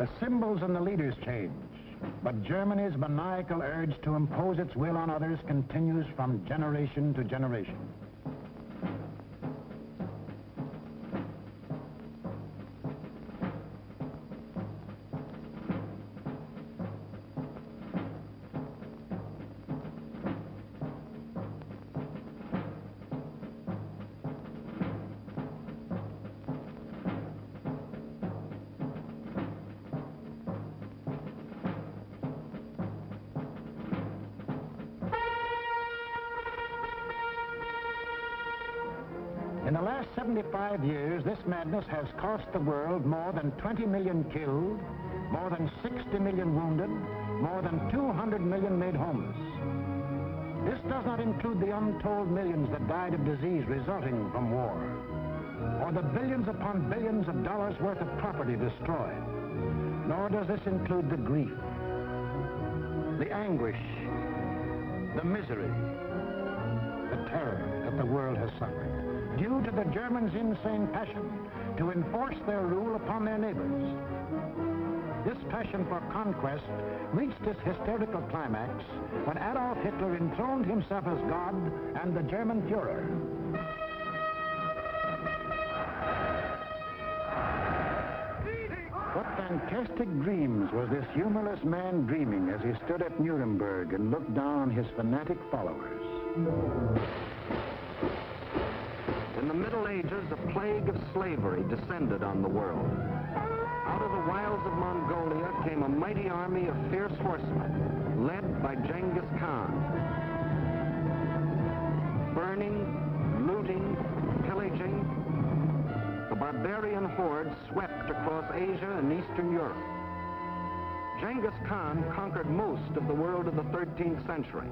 The symbols and the leaders change, but Germany's maniacal urge to impose its will on others continues from generation to generation. In the last 75 years, this madness has cost the world more than 20 million killed, more than 60 million wounded, more than 200 million made homeless. This does not include the untold millions that died of disease resulting from war, or the billions upon billions of dollars worth of property destroyed. Nor does this include the grief, the anguish, the misery, the terror that the world has suffered, due to the Germans' insane passion to enforce their rule upon their neighbors. This passion for conquest reached its hysterical climax when Adolf Hitler enthroned himself as God and the German Führer. What fantastic dreams was this humorless man dreaming as he stood at Nuremberg and looked down on his fanatic followers? In the Middle Ages, a plague of slavery descended on the world. Out of the wilds of Mongolia came a mighty army of fierce horsemen, led by Genghis Khan. Burning, looting, pillaging, the barbarian horde swept across Asia and Eastern Europe. Genghis Khan conquered most of the world of the 13th century.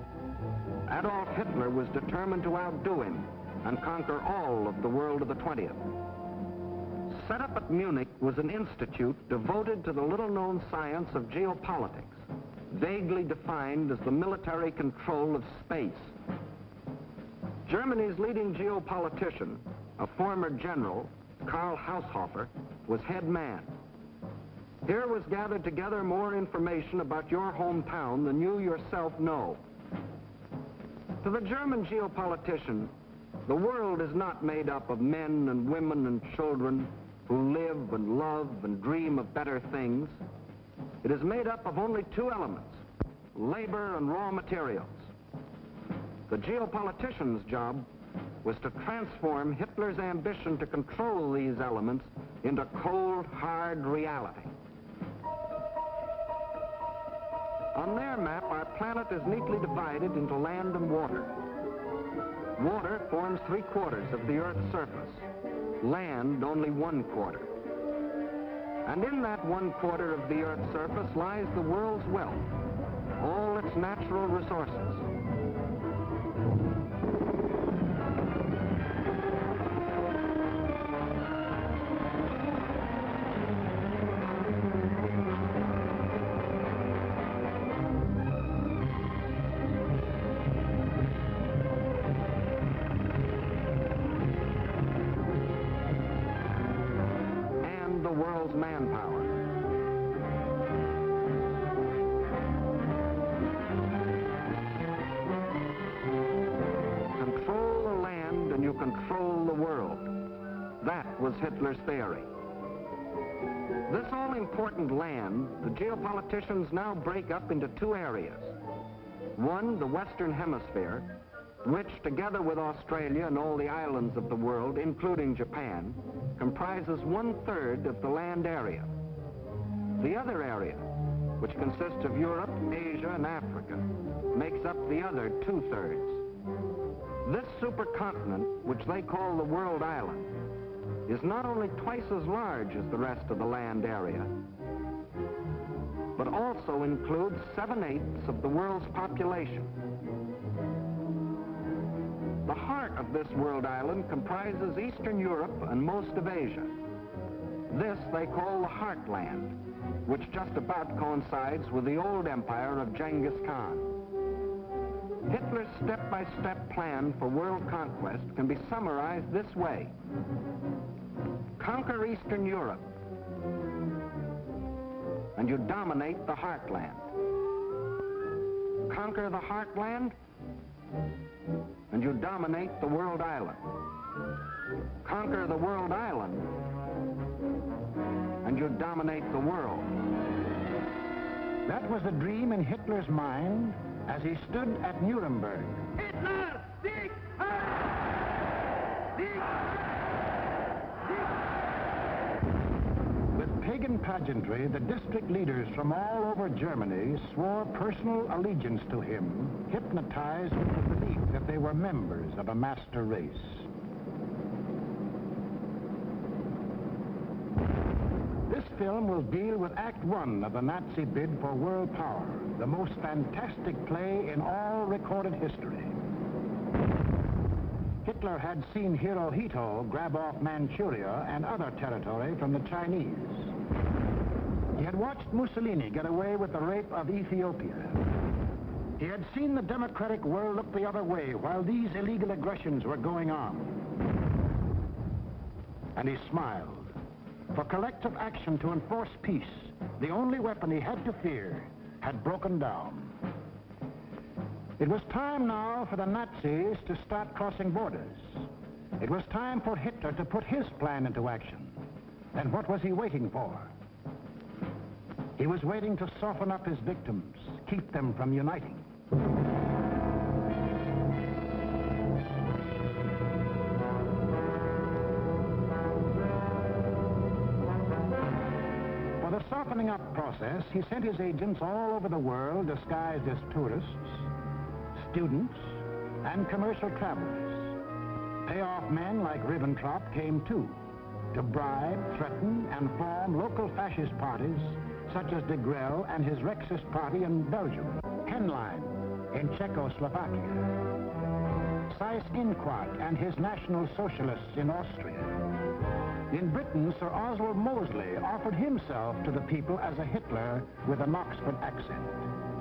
Adolf Hitler was determined to outdo him and conquer all of the world of the 20th. Set up at Munich was an institute devoted to the little-known science of geopolitics, vaguely defined as the military control of space. Germany's leading geopolitician, a former general, Karl Haushofer, was head man. Here was gathered together more information about your hometown than you yourself know. To the German geopolitician, the world is not made up of men and women and children who live and love and dream of better things. It is made up of only two elements, labor and raw materials. The geopolitician's job was to transform Hitler's ambition to control these elements into cold, hard reality. On their map, our planet is neatly divided into land and water. Water forms 3/4 of the Earth's surface, land only 1/4. And in that 1/4 of the Earth's surface lies the world's wealth, all its natural resources. Manpower. Control the land and you control the world. That was Hitler's theory. This all-important land, the geopoliticians now break up into two areas. One, the Western Hemisphere, which, together with Australia and all the islands of the world, including Japan, comprises 1/3 of the land area. The other area, which consists of Europe, Asia, and Africa, makes up the other 2/3. This supercontinent, which they call the World Island, is not only twice as large as the rest of the land area, but also includes 7/8 of the world's population. The heart of this world island comprises Eastern Europe and most of Asia. This they call the Heartland, which just about coincides with the old empire of Genghis Khan. Hitler's step-by-step plan for world conquest can be summarized this way. Conquer Eastern Europe. and you dominate the heartland. Conquer the heartland, and you dominate the world island. Conquer the world island, and you dominate the world. That was the dream in Hitler's mind as he stood at Nuremberg. Hitler! Sieg! Sieg! With pagan pageantry, the district leaders from all over Germany swore personal allegiance to him, hypnotized with the belief that they were members of a master race. This film will deal with Act One of the Nazi bid for world power, the most fantastic play in all recorded history. Hitler had seen Hirohito grab off Manchuria and other territory from the Chinese. He had watched Mussolini get away with the rape of Ethiopia. He had seen the democratic world look the other way while these illegal aggressions were going on. And he smiled. For collective action to enforce peace, the only weapon he had to fear had broken down. It was time now for the Nazis to start crossing borders. It was time for Hitler to put his plan into action. And what was he waiting for? He was waiting to soften up his victims, keep them from uniting. For the softening up process, he sent his agents all over the world disguised as tourists, students, and commercial travelers. Payoff men like Ribbentrop came too, to bribe, threaten, and form local fascist parties such as de Grelle and his Rexist party in Belgium, Henlein in Czechoslovakia, Seyss-Inquart and his National Socialists in Austria. In Britain, Sir Oswald Mosley offered himself to the people as a Hitler with an Oxford accent.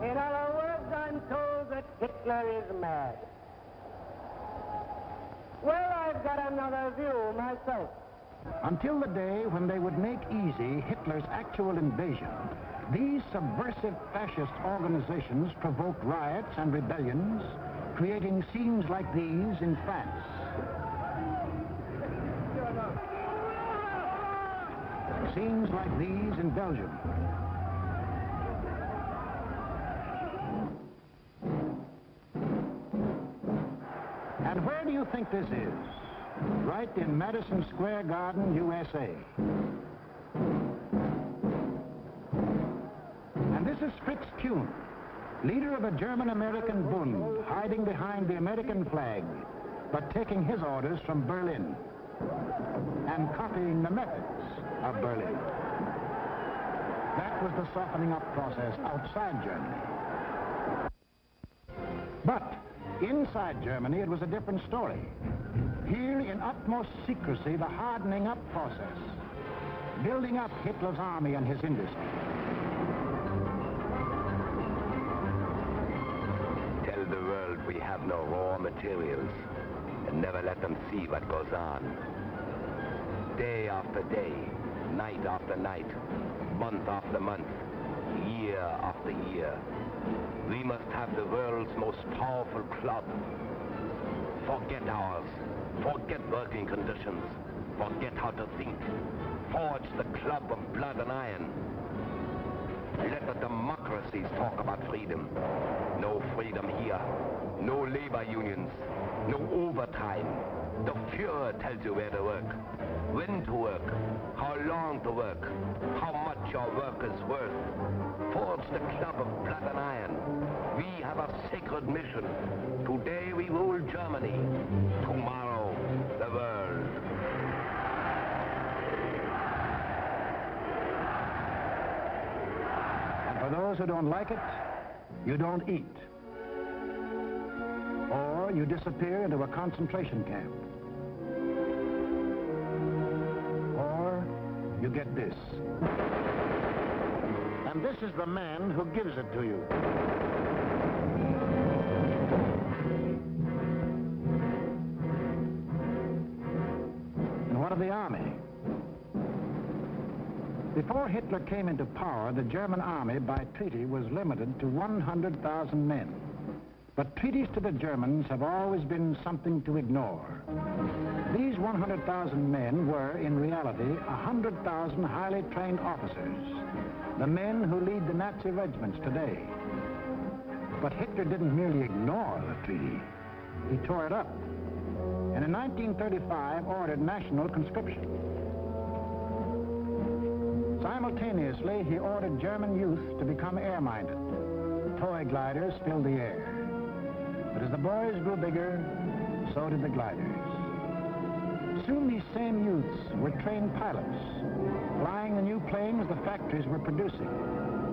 In other words, I'm told that Hitler is mad. Well, I've got another view myself. Until the day when they would make easy Hitler's actual invasion, these subversive fascist organizations provoked riots and rebellions, creating scenes like these in France. Scenes like these in Belgium. And where do you think this is? Right in Madison Square Garden, USA. And this is Fritz Kuhn, leader of the German-American Bund, hiding behind the American flag, but taking his orders from Berlin and copying the methods of Berlin. That was the softening up process outside Germany. But inside Germany, it was a different story. Here, in utmost secrecy, the hardening up process, building up Hitler's army and his industry. Tell the world we have no raw materials, and never let them see what goes on. Day after day, night after night, month after month, year after year. We must have the world's most powerful club. Forget ours. Forget working conditions. Forget how to think. Forge the club of blood and iron. Let the democracies talk about freedom. No freedom here. No labor unions. No overtime. The Führer tells you where to work, when to work, how long to work, how much your work is worth. Forge the club of blood and iron. We have a sacred mission. Today we rule Germany. Tomorrow, the world. And for those who don't like it, you don't eat. Or you disappear into a concentration camp. Or you get this. And this is the man who gives it to you. And what of the army? Before Hitler came into power, the German army by treaty was limited to 100,000 men. But treaties to the Germans have always been something to ignore. These 100,000 men were, in reality, 100,000 highly trained officers, the men who lead the Nazi regiments today. But Hitler didn't merely ignore the treaty. He tore it up, and in 1935 ordered national conscription. Simultaneously, he ordered German youth to become air-minded. Toy gliders filled the air. But as the boys grew bigger, so did the gliders. Soon these same youths were trained pilots, flying the new planes the factories were producing.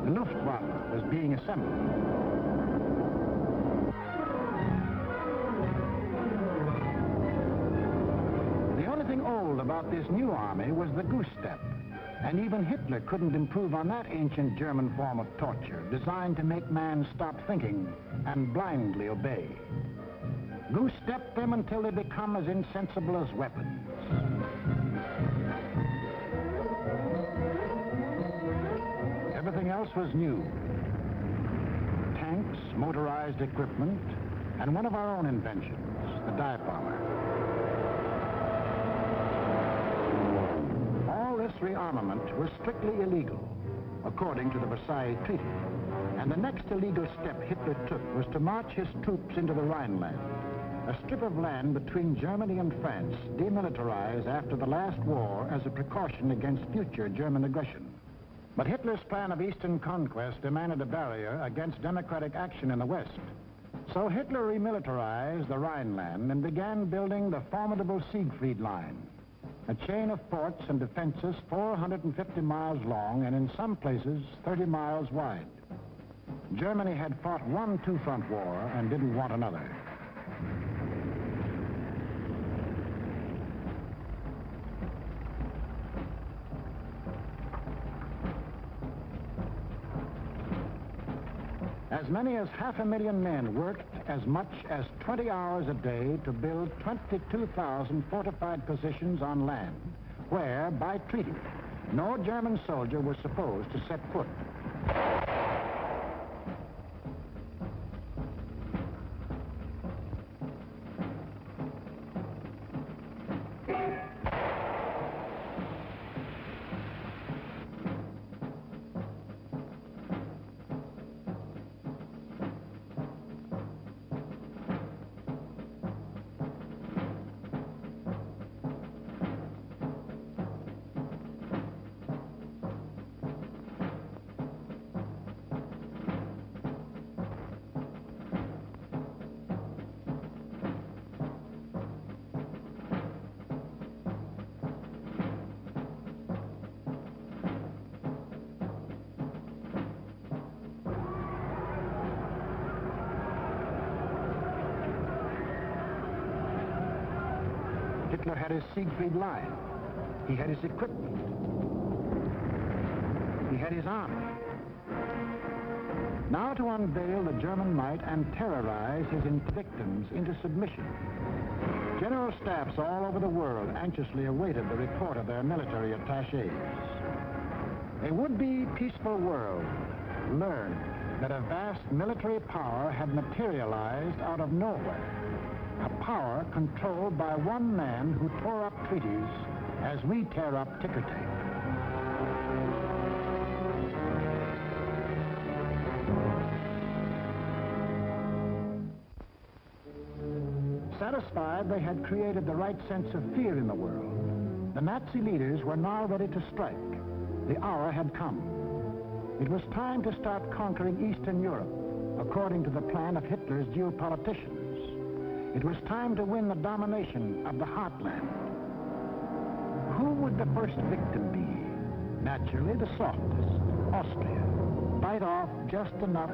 The Luftwaffe was being assembled. The only thing old about this new army was the goose step. And even Hitler couldn't improve on that ancient German form of torture, designed to make man stop thinking and blindly obey. Goose-step them until they become as insensible as weapons. Everything else was new. Tanks, motorized equipment, and one of our own inventions, the dive bomber. This rearmament was strictly illegal, according to the Versailles Treaty. And the next illegal step Hitler took was to march his troops into the Rhineland, a strip of land between Germany and France, demilitarized after the last war as a precaution against future German aggression. But Hitler's plan of eastern conquest demanded a barrier against democratic action in the West. So Hitler remilitarized the Rhineland and began building the formidable Siegfried Line, a chain of forts and defenses 450 miles long and in some places 30 miles wide. Germany had fought one two-front war and didn't want another. As many as 500,000 men worked as much as 20 hours a day to build 22,000 fortified positions on land, where, by treaty, no German soldier was supposed to set foot. Hitler had his Siegfried Line. He had his equipment. He had his army. Now to unveil the German might and terrorize his victims into submission. General staffs all over the world anxiously awaited the report of their military attachés. A would-be peaceful world learned that a vast military power had materialized out of nowhere. A power controlled by one man who tore up treaties as we tear up ticker tape. Satisfied they had created the right sense of fear in the world, the Nazi leaders were now ready to strike. The hour had come. It was time to start conquering Eastern Europe, according to the plan of Hitler's geopoliticians. It was time to win the domination of the heartland. Who would the first victim be? Naturally, the softest, Austria. Bite off just enough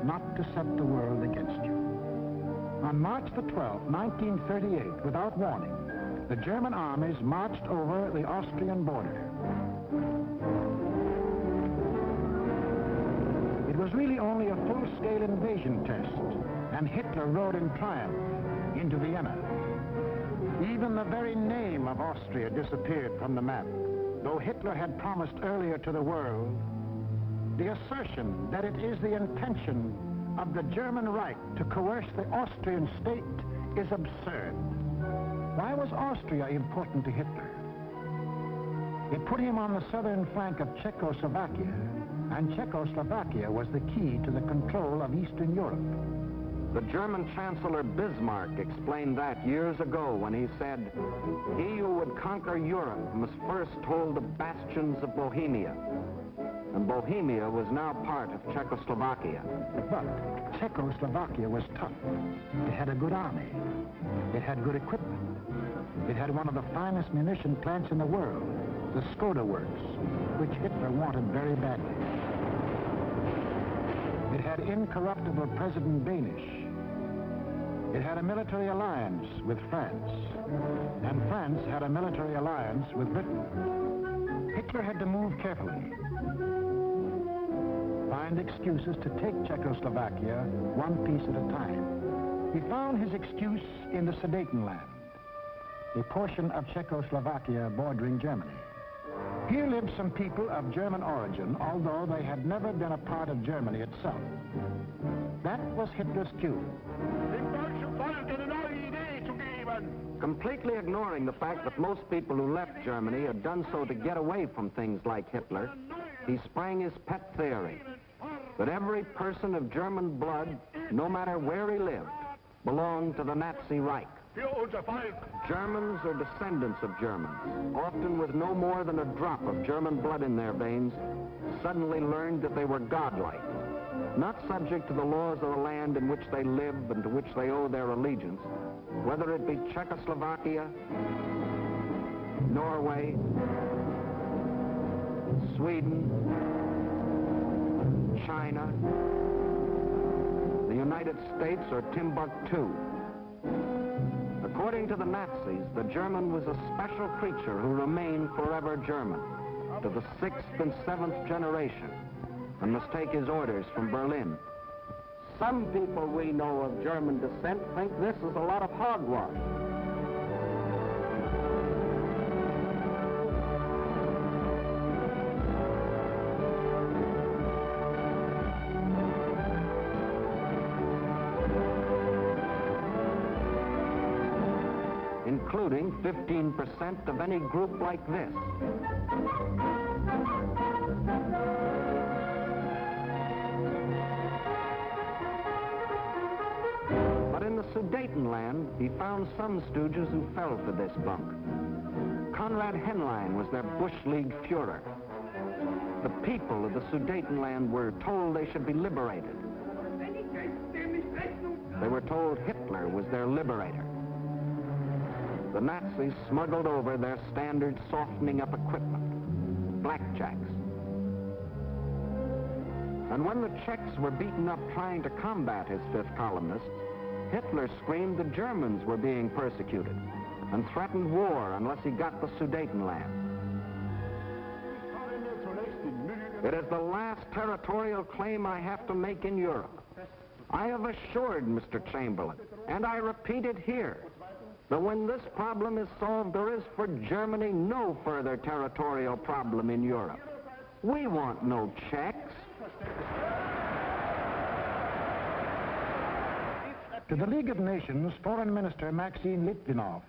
not to set the world against you. On March the 12th, 1938, without warning, the German armies marched over the Austrian border. It was really only a full-scale invasion test, and Hitler rode in triumph into Vienna. Even the very name of Austria disappeared from the map. though Hitler had promised earlier to the world, the assertion that it is the intention of the German Reich to coerce the Austrian state is absurd. Why was Austria important to Hitler? It put him on the southern flank of Czechoslovakia, and Czechoslovakia was the key to the control of Eastern Europe. The German Chancellor Bismarck explained that years ago when he said, "He who would conquer Europe must first hold the bastions of Bohemia." And Bohemia was now part of Czechoslovakia. But Czechoslovakia was tough. It had a good army. It had good equipment. It had one of the finest munition plants in the world, the Skoda Works, which Hitler wanted very badly. It had incorruptible President Danish. It had a military alliance with France, and France had a military alliance with Britain. Hitler had to move carefully, find excuses to take Czechoslovakia one piece at a time. He found his excuse in the Sudetenland, a portion of Czechoslovakia bordering Germany. Here lived some people of German origin, although they had never been a part of Germany itself. That was Hitler's cue. Completely ignoring the fact that most people who left Germany had done so to get away from things like Hitler, he sprang his pet theory that every person of German blood, no matter where he lived, belonged to the Nazi Reich. Germans or descendants of Germans, often with no more than a drop of German blood in their veins, suddenly learned that they were godlike, not subject to the laws of the land in which they live and to which they owe their allegiance, whether it be Czechoslovakia, Norway, Sweden, China, the United States, or Timbuktu. According to the Nazis, the German was a special creature who remained forever German, to the 6th and 7th generation, and must take his orders from Berlin. Some people we know of German descent think this is a lot of hogwash. Including 15% of any group like this. But in the Sudetenland, he found some stooges who fell for this bunk. Konrad Henlein was their Bush League Führer. The people of the Sudetenland were told they should be liberated. They were told Hitler was their liberator. The Nazis smuggled over their standard softening up equipment, blackjacks. And when the Czechs were beaten up trying to combat his fifth columnists, Hitler screamed the Germans were being persecuted and threatened war unless he got the Sudetenland. It is the last territorial claim I have to make in Europe. I have assured Mr. Chamberlain, and I repeat it here, that when this problem is solved, there is for Germany no further territorial problem in Europe. We want no Czechs. To the League of Nations, Foreign Minister Maxim Litvinov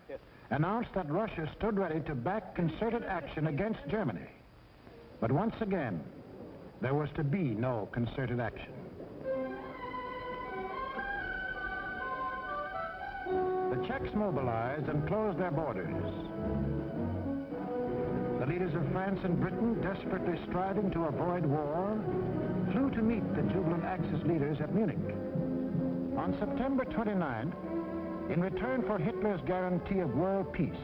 announced that Russia stood ready to back concerted action against Germany. But once again, there was to be no concerted action. The Czechs mobilized and closed their borders. The leaders of France and Britain, desperately striving to avoid war, flew to meet the jubilant Axis leaders at Munich. On September 29th, in return for Hitler's guarantee of world peace,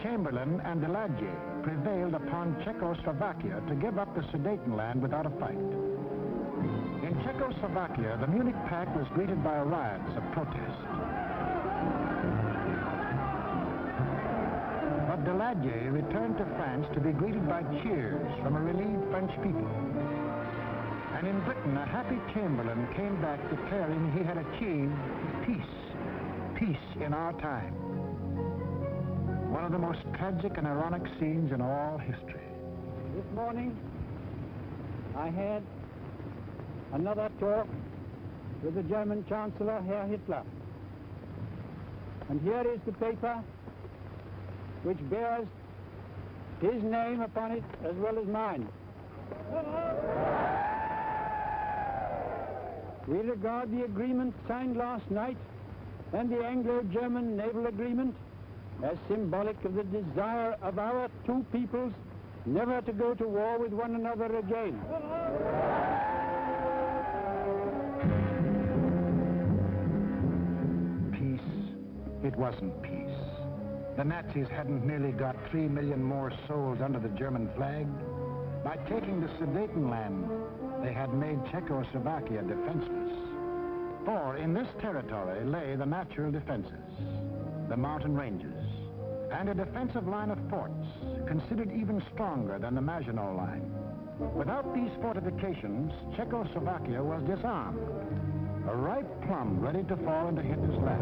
Chamberlain and Daladier prevailed upon Czechoslovakia to give up the Sudetenland without a fight. In Czechoslovakia, the Munich Pact was greeted by riots of protest. But Daladier returned to France to be greeted by cheers from a relieved French people. And in Britain, a happy Chamberlain came back declaring he had achieved peace in our time. one of the most tragic and ironic scenes in all history. This morning, I had another talk with the German Chancellor, Herr Hitler. And here is the paper which bears his name upon it as well as mine. We regard the agreement signed last night and the Anglo-German naval agreement as symbolic of the desire of our two peoples never to go to war with one another again. Peace. It wasn't peace. The Nazis hadn't merely got 3 million more souls under the German flag. By taking the Sudetenland, they had made Czechoslovakia defenseless. For in this territory lay the natural defenses, the mountain ranges, and a defensive line of forts, considered even stronger than the Maginot Line. Without these fortifications, Czechoslovakia was disarmed, a ripe plum ready to fall into Hitler's lap.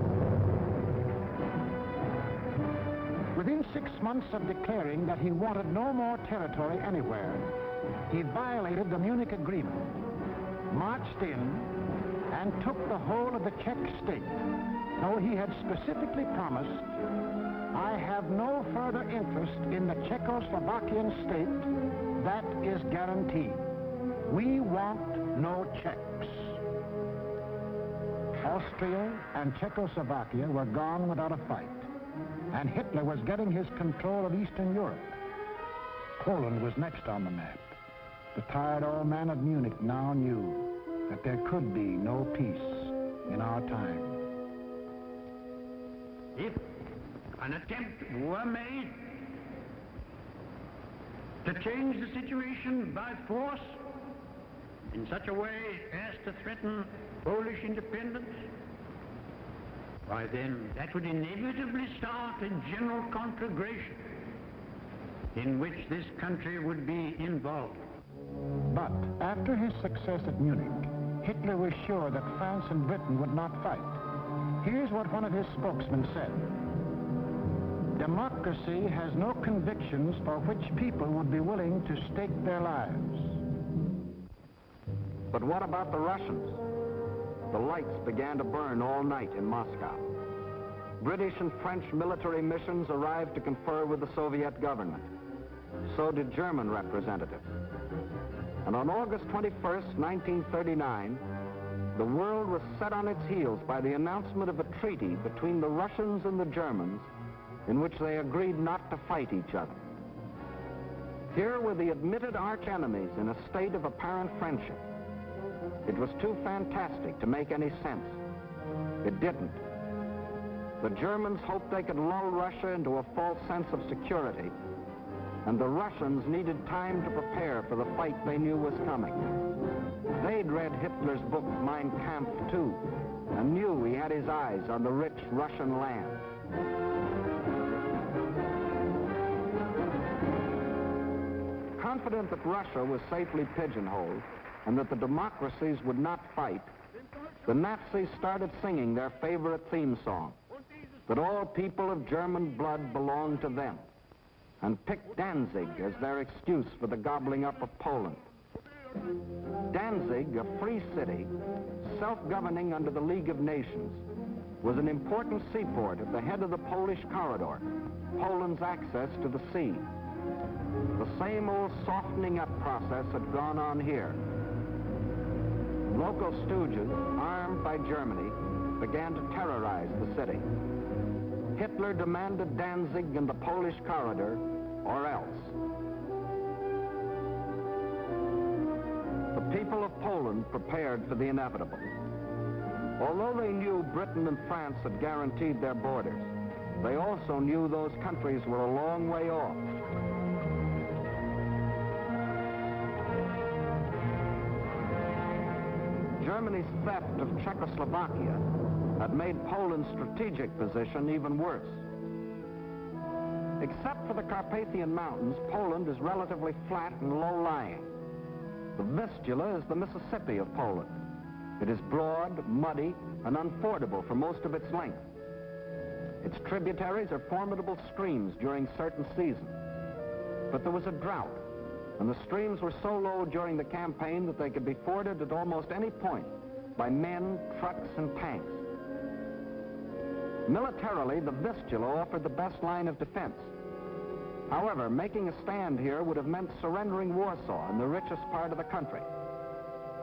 Within 6 months of declaring that he wanted no more territory anywhere, he violated the Munich Agreement, marched in, and took the whole of the Czech state, though he had specifically promised, "I have no further interest in the Czechoslovakian state. That is guaranteed. We want no Czechs." Austria and Czechoslovakia were gone without a fight, and Hitler was getting his control of Eastern Europe. Poland was next on the map. The tired old man of Munich now knew that there could be no peace in our time. If an attempt were made to change the situation by force in such a way as to threaten Polish independence, why then that would inevitably start a general conflagration in which this country would be involved. But after his success at Munich, Hitler was sure that France and Britain would not fight. Here's what one of his spokesmen said: "Democracy has no convictions for which people would be willing to stake their lives." But what about the Russians? The lights began to burn all night in Moscow. British and French military missions arrived to confer with the Soviet government. So did German representatives. And on August 21st, 1939, the world was set on its heels by the announcement of a treaty between the Russians and the Germans in which they agreed not to fight each other. Here were the admitted arch-enemies in a state of apparent friendship. It was too fantastic to make any sense. It didn't. The Germans hoped they could lull Russia into a false sense of security, and the Russians needed time to prepare for the fight they knew was coming. They'd read Hitler's book, Mein Kampf, too, and knew he had his eyes on the rich Russian land. Confident that Russia was safely pigeonholed and that the democracies would not fight, the Nazis started singing their favorite theme song, that all people of German blood belonged to them, and picked Danzig as their excuse for the gobbling up of Poland. Danzig, a free city, self-governing under the League of Nations, was an important seaport at the head of the Polish corridor, Poland's access to the sea. The same old softening up process had gone on here. Local stooges, armed by Germany, began to terrorize the city. Hitler demanded Danzig and the Polish corridor, or else. The people of Poland prepared for the inevitable. Although they knew Britain and France had guaranteed their borders, they also knew those countries were a long way off. Germany's theft of Czechoslovakia had made Poland's strategic position even worse. Except for the Carpathian Mountains, Poland is relatively flat and low-lying. The Vistula is the Mississippi of Poland. It is broad, muddy, and unfordable for most of its length. Its tributaries are formidable streams during certain seasons. But there was a drought, and the streams were so low during the campaign that they could be forded at almost any point by men, trucks, and tanks. Militarily, the Vistula offered the best line of defense. However, making a stand here would have meant surrendering Warsaw in the richest part of the country.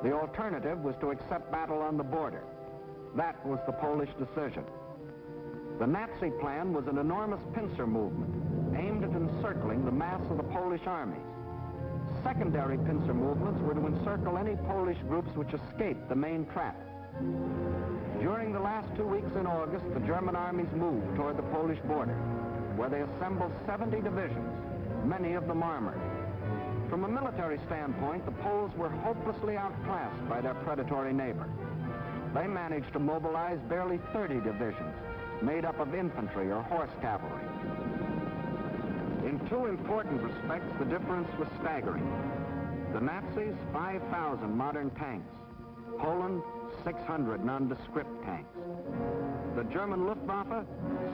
The alternative was to accept battle on the border. That was the Polish decision. The Nazi plan was an enormous pincer movement aimed at encircling the mass of the Polish armies. Secondary pincer movements were to encircle any Polish groups which escaped the main trap. During the last 2 weeks in August, the German armies moved toward the Polish border, where they assembled 70 divisions, many of them armored. From a military standpoint, the Poles were hopelessly outclassed by their predatory neighbor. They managed to mobilize barely 30 divisions, made up of infantry or horse cavalry. In two important respects, the difference was staggering. The Nazis, 5,000 modern tanks. Poland, 600 nondescript tanks. The German Luftwaffe,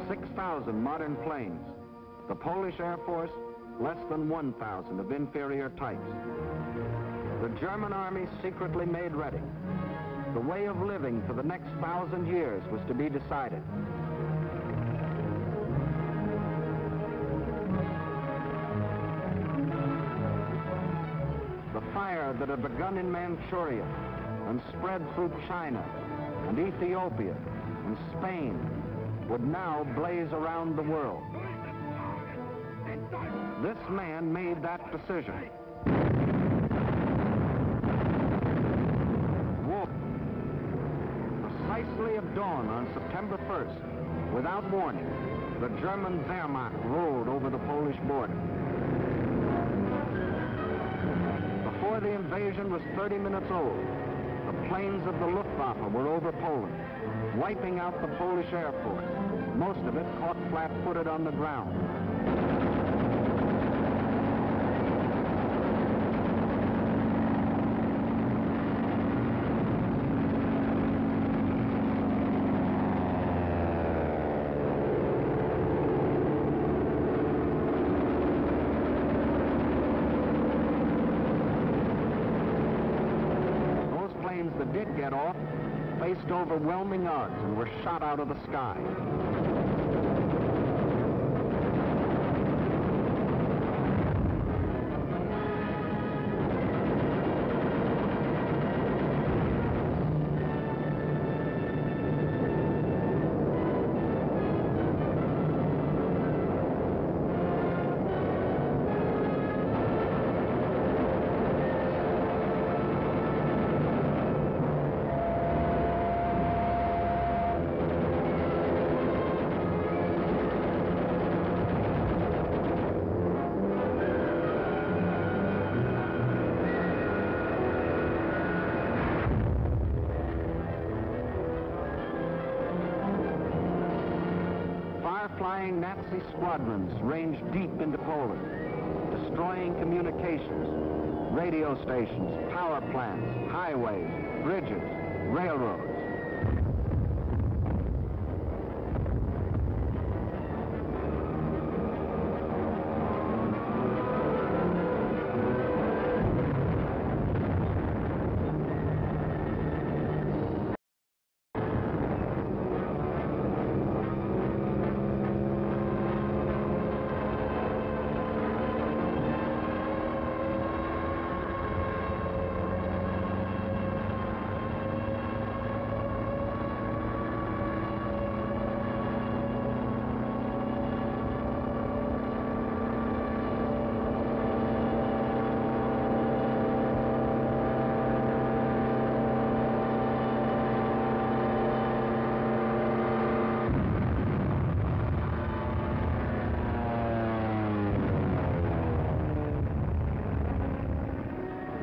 6,000 modern planes. The Polish Air Force, less than 1,000 of inferior types. The German army secretly made ready. The way of living for the next 1,000 years was to be decided. The fire that had begun in Manchuria and spread through China and Ethiopia and Spain would now blaze around the world. This man made that decision. War. Precisely at dawn on September 1st, without warning, the German Wehrmacht rolled over the Polish border. Before the invasion was 30 minutes old, the planes of the Luftwaffe were over Poland, wiping out the Polish Air Force, most of it caught flat-footed on the ground. That did get off faced overwhelming odds and were shot out of the sky. Flying Nazi squadrons ranged deep into Poland, destroying communications, radio stations, power plants, highways, bridges, railroads.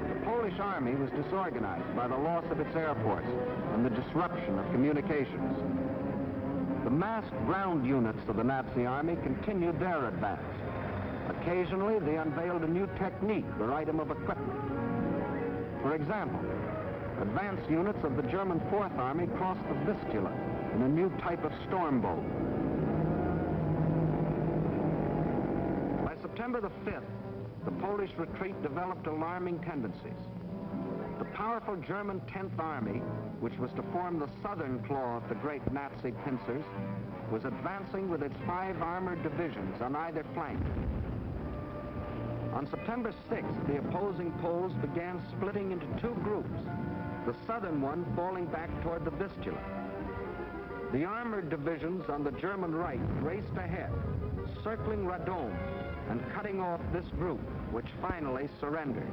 The Polish army was disorganized by the loss of its air force and the disruption of communications. The massed ground units of the Nazi army continued their advance. Occasionally, they unveiled a new technique or item of equipment. For example, advance units of the German Fourth Army crossed the Vistula in a new type of storm boat. September the 5th, the Polish retreat developed alarming tendencies. The powerful German 10th Army, which was to form the southern claw of the great Nazi pincers, was advancing with its 5 armored divisions on either flank. On September 6th, the opposing Poles began splitting into 2 groups, the southern one falling back toward the Vistula. The armored divisions on the German right raced ahead, circling Radom and cutting off this group, which finally surrendered.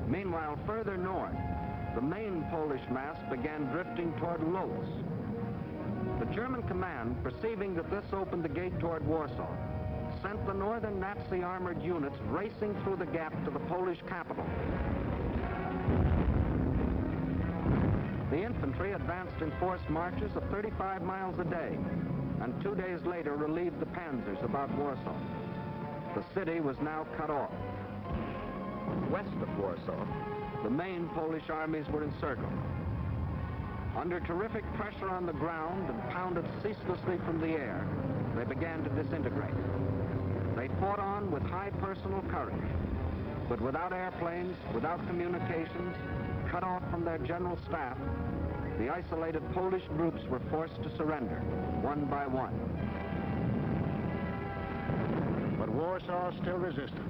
Meanwhile, further north, the main Polish mass began drifting toward Lodz. The German command, perceiving that this opened the gate toward Warsaw, sent the northern Nazi armored units racing through the gap to the Polish capital. The infantry advanced in forced marches of 35 miles a day, and 2 days later relieved the panzers about Warsaw. The city was now cut off. West of Warsaw, the main Polish armies were encircled. Under terrific pressure on the ground and pounded ceaselessly from the air, they began to disintegrate. They fought on with high personal courage, but without airplanes, without communications, cut off from their general staff, the isolated Polish groups were forced to surrender, one by one. But Warsaw still resisted.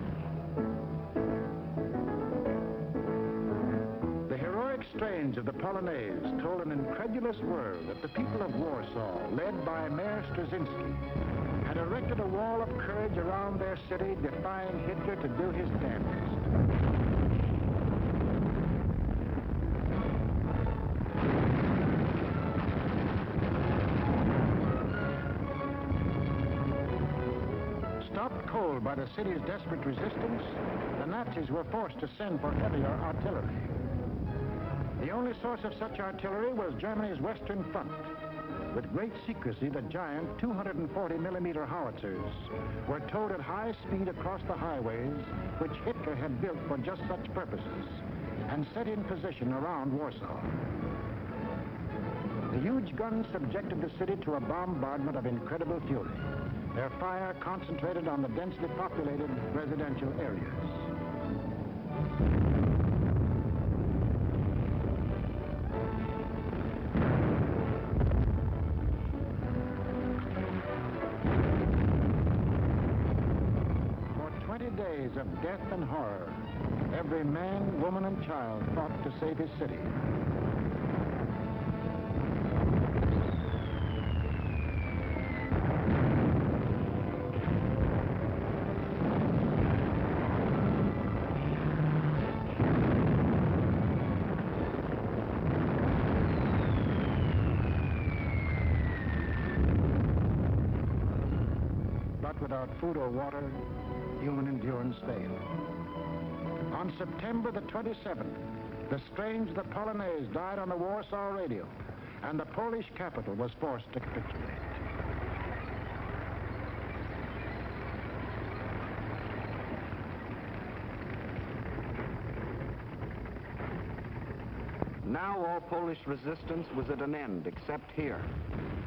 The heroic strains of the Polonaise told an incredulous world that the people of Warsaw, led by Mayor Straczynski, had erected a wall of courage around their city, defying Hitler to do his damnedest. Stopped cold by the city's desperate resistance, the Nazis were forced to send for heavier artillery. The only source of such artillery was Germany's Western Front. With great secrecy, the giant 240-millimeter howitzers were towed at high speed across the highways, which Hitler had built for just such purposes, and set in position around Warsaw. The huge guns subjected the city to a bombardment of incredible fury. Their fire concentrated on the densely populated residential areas. For 20 days of death and horror, every man, woman, and child fought to save his city. Without food or water, human endurance failed. On September the 27th, the strains of the Polonaise died on the Warsaw radio, and the Polish capital was forced to capitulate. Now all Polish resistance was at an end, except here,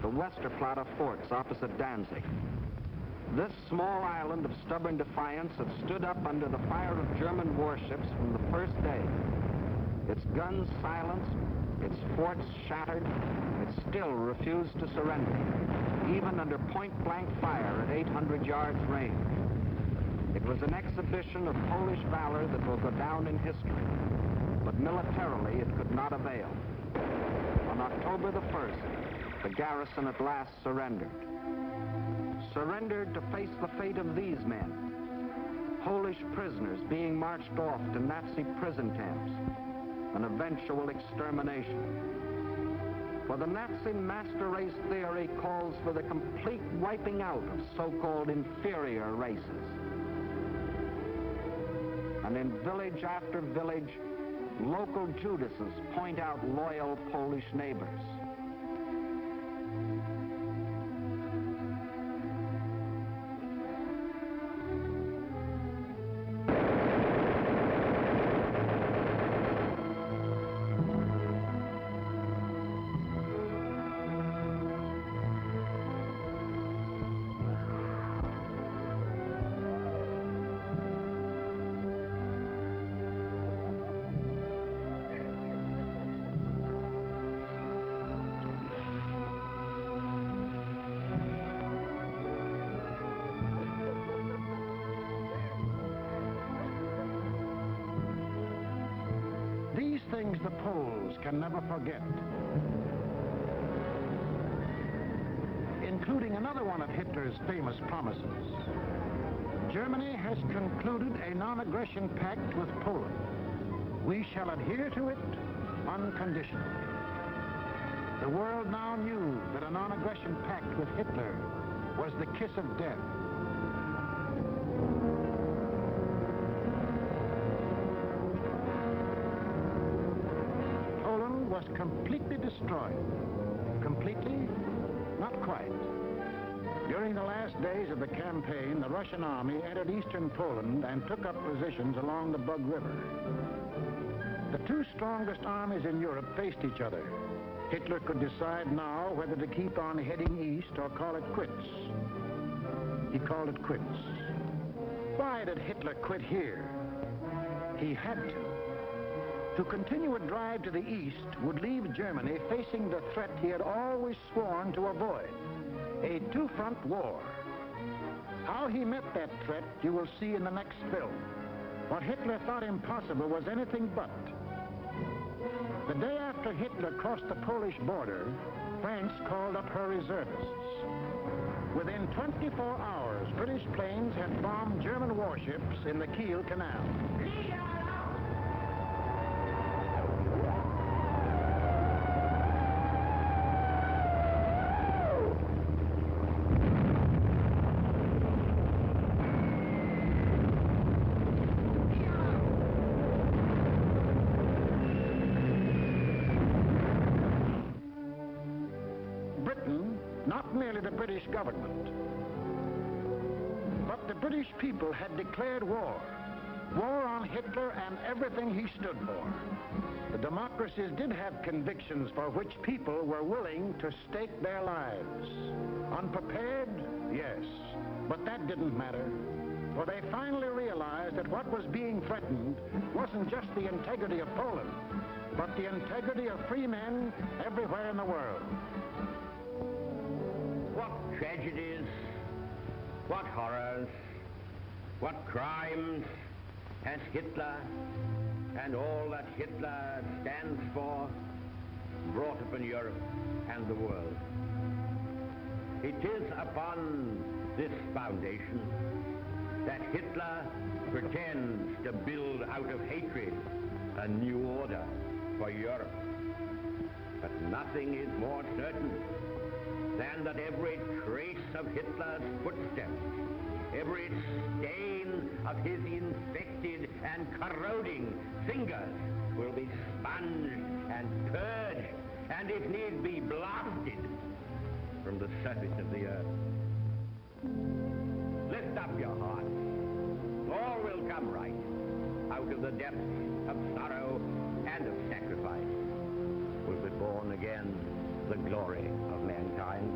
the Westerplatte forts opposite Danzig. This small island of stubborn defiance had stood up under the fire of German warships from the first day. Its guns silenced, its forts shattered, it still refused to surrender, even under point-blank fire at 800 yards range. It was an exhibition of Polish valor that will go down in history, but militarily it could not avail. On October the 1st, the garrison at last surrendered. Surrendered to face the fate of these men, Polish prisoners being marched off to Nazi prison camps, an eventual extermination. For the Nazi master race theory calls for the complete wiping out of so-called inferior races. And in village after village, local Judases point out loyal Polish neighbors. the Poles can never forget. Including another one of Hitler's famous promises. Germany has concluded a non-aggression pact with Poland. We shall adhere to it unconditionally. The world now knew that a non-aggression pact with Hitler was the kiss of death. Poland was completely destroyed. Completely? Not quite. During the last days of the campaign, the Russian army entered eastern Poland and took up positions along the Bug River. The two strongest armies in Europe faced each other. Hitler could decide now whether to keep on heading east or call it quits. He called it quits. Why did Hitler quit here? He had to. To continue a drive to the east would leave Germany facing the threat he had always sworn to avoid, a two-front war. How he met that threat you will see in the next film. What Hitler thought impossible was anything but. The day after Hitler crossed the Polish border, France called up her reservists. Within 24 hours, British planes had bombed German warships in the Kiel Canal. Not merely the British government, but the British people had declared war. War on Hitler and everything he stood for. The democracies did have convictions for which people were willing to stake their lives. Unprepared? Yes. But that didn't matter. For they finally realized that what was being threatened wasn't just the integrity of Poland, but the integrity of free men everywhere in the world. What tragedies, what horrors, what crimes has Hitler and all that Hitler stands for brought upon Europe and the world. It is upon this foundation that Hitler pretends to build out of hatred a new order for Europe. But nothing is more certain than that every trace of Hitler's footsteps, every stain of his infected and corroding fingers will be sponged and purged, and if need be, blasted from the surface of the earth. Lift up your hearts. All will come right out of the depths of sorrow and of sacrifice. Will be born again the glory of mankind.